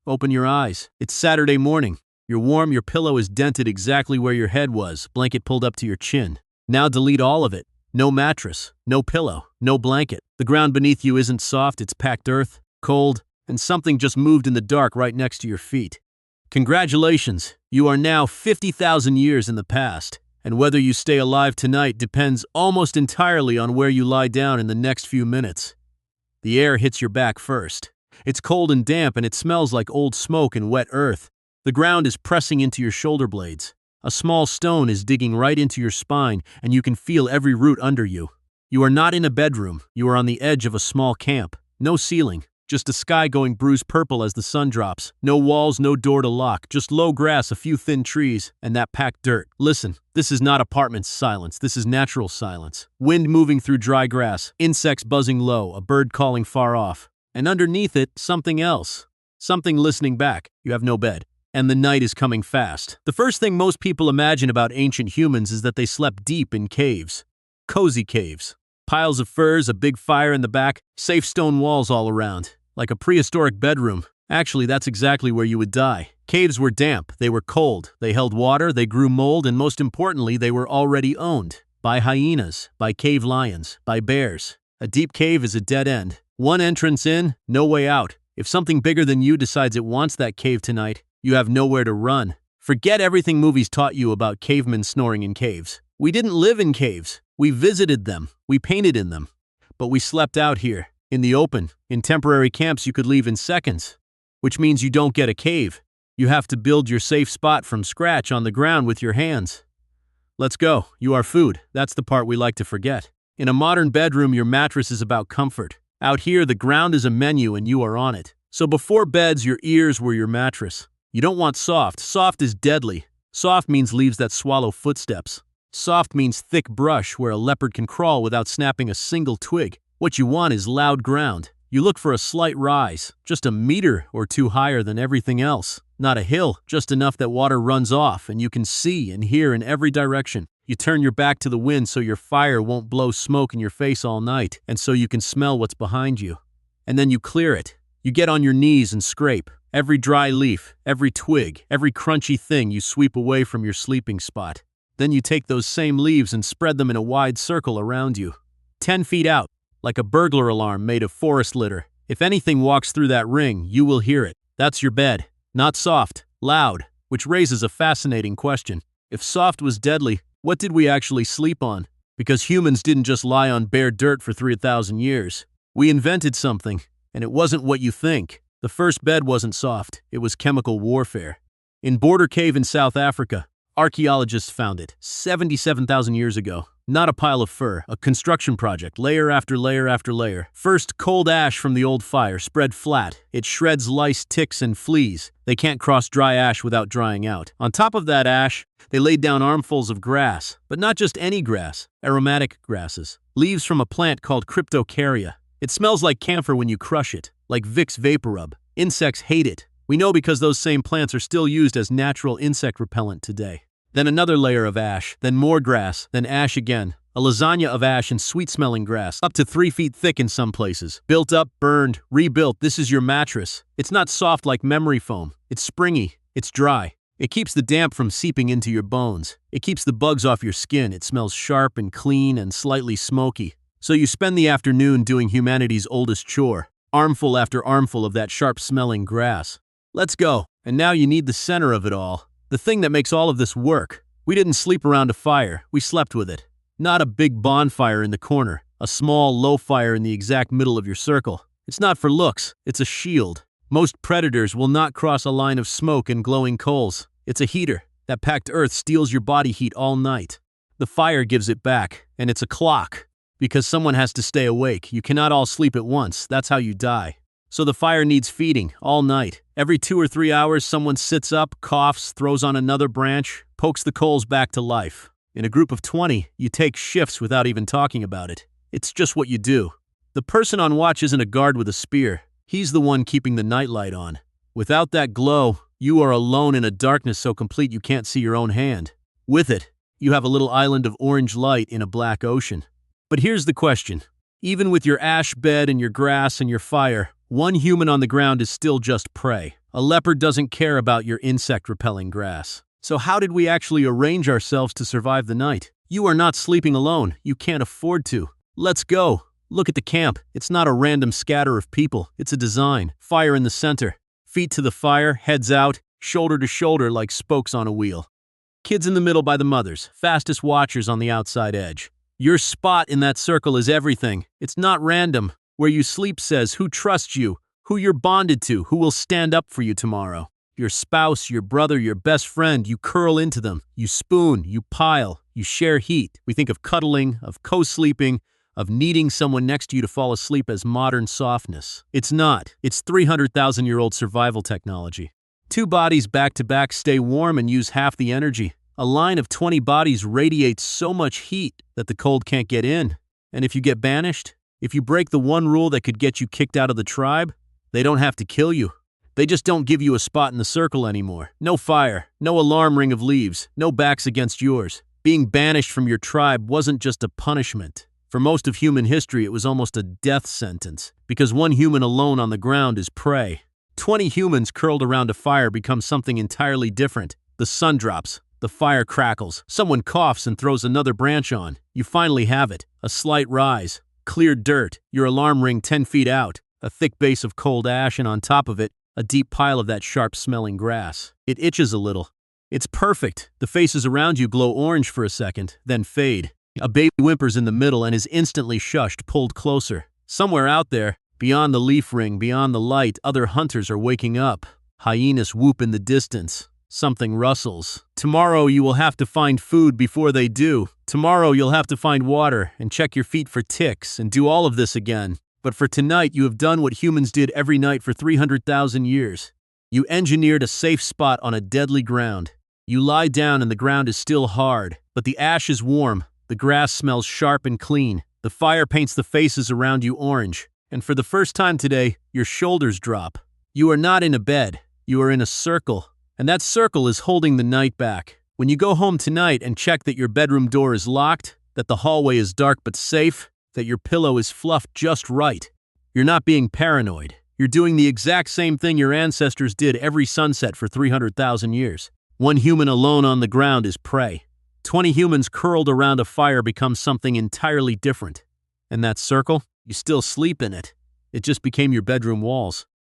Open your eyes. It's Saturday morning. You're warm, your pillow is dented exactly where your head was, blanket pulled up to your chin. Now delete all of it. No mattress, no pillow, no blanket. The ground beneath you isn't soft, it's packed earth, cold, and something just moved in the dark right next to your feet. Congratulations, you are now 50,000 years in the past, and whether you stay alive tonight depends almost entirely on where you lie down in the next few minutes. The air hits your back first. It's cold and damp and it smells like old smoke and wet earth. The ground is pressing into your shoulder blades. A small stone is digging right into your spine and you can feel every root under you. You are not in a bedroom, you are on the edge of a small camp. No ceiling, just a sky going bruised purple as the sun drops. No walls, no door to lock, just low grass, a few thin trees, and that packed dirt. Listen, this is not apartment silence, this is natural silence. Wind moving through dry grass, insects buzzing low, a bird calling far off. And underneath it, something else. Something listening back. You have no bed. And the night is coming fast. The first thing most people imagine about ancient humans is that they slept deep in caves. Cozy caves. Piles of furs, a big fire in the back, safe stone walls all around. Like a prehistoric bedroom. Actually, that's exactly where you would die. Caves were damp, they were cold, they held water, they grew mold, and most importantly, they were already owned. By hyenas, by cave lions, by bears. A deep cave is a dead end. One entrance in, no way out. If something bigger than you decides it wants that cave tonight, you have nowhere to run. Forget everything movies taught you about cavemen snoring in caves. We didn't live in caves. We visited them. We painted in them. But we slept out here, in the open. In temporary camps you could leave in seconds. Which means you don't get a cave. You have to build your safe spot from scratch on the ground with your hands. Let's go. You are food. That's the part we like to forget. In a modern bedroom, your mattress is about comfort. Out here, the ground is a menu and you are on it. So before beds, your ears were your mattress. You don't want soft. Soft is deadly. Soft means leaves that swallow footsteps. Soft means thick brush where a leopard can crawl without snapping a single twig. What you want is loud ground. You look for a slight rise, just a meter or two higher than everything else. Not a hill, just enough that water runs off and you can see and hear in every direction. You turn your back to the wind so your fire won't blow smoke in your face all night, and so you can smell what's behind you. And then you clear it. You get on your knees and scrape. Every dry leaf, every twig, every crunchy thing you sweep away from your sleeping spot. Then you take those same leaves and spread them in a wide circle around you. 10 feet out, like a burglar alarm made of forest litter. If anything walks through that ring, you will hear it. That's your bed. Not soft, loud, which raises a fascinating question. If soft was deadly, what did we actually sleep on? Because humans didn't just lie on bare dirt for 3,000 years. We invented something, and it wasn't what you think. The first bed wasn't soft, it was chemical warfare. In Border Cave in South Africa, archaeologists found it 77,000 years ago. Not a pile of fur, a construction project, layer after layer after layer. First, cold ash from the old fire, spread flat. It shreds lice, ticks, and fleas. They can't cross dry ash without drying out. On top of that ash, they laid down armfuls of grass, but not just any grass, aromatic grasses. Leaves from a plant called cryptocarya. It smells like camphor when you crush it, like Vicks VapoRub. Insects hate it. We know because those same plants are still used as natural insect repellent today. Then another layer of ash, then more grass, then ash again. A lasagna of ash and sweet-smelling grass, up to 3 feet thick in some places. Built up, burned, rebuilt, this is your mattress. It's not soft like memory foam. It's springy. It's dry. It keeps the damp from seeping into your bones. It keeps the bugs off your skin. It smells sharp and clean and slightly smoky. So you spend the afternoon doing humanity's oldest chore, armful after armful of that sharp-smelling grass. Let's go. And now you need the center of it all. The thing that makes all of this work. We didn't sleep around a fire, we slept with it. Not a big bonfire in the corner, a small, low fire in the exact middle of your circle. It's not for looks, it's a shield. Most predators will not cross a line of smoke and glowing coals. It's a heater. That packed earth steals your body heat all night. The fire gives it back, and it's a clock. Because someone has to stay awake. You cannot all sleep at once, that's how you die. So the fire needs feeding, all night. Every 2 or 3 hours, someone sits up, coughs, throws on another branch, pokes the coals back to life. In a group of 20, you take shifts without even talking about it. It's just what you do. The person on watch isn't a guard with a spear. He's the one keeping the nightlight on. Without that glow, you are alone in a darkness so complete you can't see your own hand. With it, you have a little island of orange light in a black ocean. But here's the question. Even with your ash bed and your grass and your fire, one human on the ground is still just prey. A leopard doesn't care about your insect-repelling grass. So how did we actually arrange ourselves to survive the night? You are not sleeping alone. You can't afford to. Let's go. Look at the camp. It's not a random scatter of people. It's a design. Fire in the center. Feet to the fire, heads out, shoulder to shoulder like spokes on a wheel. Kids in the middle by the mothers, fastest watchers on the outside edge. Your spot in that circle is everything. It's not random. Where you sleep says who trusts you, who you're bonded to, who will stand up for you tomorrow. Your spouse, your brother, your best friend, you curl into them. You spoon, you pile, you share heat. We think of cuddling, of co-sleeping, of needing someone next to you to fall asleep as modern softness. It's not. It's 300,000-year-old survival technology. Two bodies back to back stay warm and use half the energy. A line of 20 bodies radiates so much heat that the cold can't get in. And if you get banished, if you break the one rule that could get you kicked out of the tribe, they don't have to kill you. They just don't give you a spot in the circle anymore. No fire, no alarm ring of leaves, no backs against yours. Being banished from your tribe wasn't just a punishment. For most of human history, it was almost a death sentence, because one human alone on the ground is prey. 20 humans curled around a fire become something entirely different. The sun drops, the fire crackles, someone coughs and throws another branch on. You finally have it. A slight rise, cleared dirt, your alarm ring 10 feet out, a thick base of cold ash, and on top of it, a deep pile of that sharp-smelling grass. It itches a little. It's perfect. The faces around you glow orange for a second, then fade. A baby whimpers in the middle and is instantly shushed, pulled closer. Somewhere out there, beyond the leaf ring, beyond the light, other hunters are waking up. Hyenas whoop in the distance. Something rustles. Tomorrow you will have to find food before they do. Tomorrow you'll have to find water and check your feet for ticks and do all of this again. But for tonight, you have done what humans did every night for 300,000 years. You engineered a safe spot on a deadly ground. You lie down and the ground is still hard, but the ash is warm. The grass smells sharp and clean. The fire paints the faces around you orange. And for the first time today, your shoulders drop. You are not in a bed. You are in a circle. And that circle is holding the night back. When you go home tonight and check that your bedroom door is locked, that the hallway is dark but safe, that your pillow is fluffed just right, you're not being paranoid. You're doing the exact same thing your ancestors did every sunset for 300,000 years. One human alone on the ground is prey. 20 humans curled around a fire become something entirely different. And that circle? You still sleep in it. It just became your bedroom walls.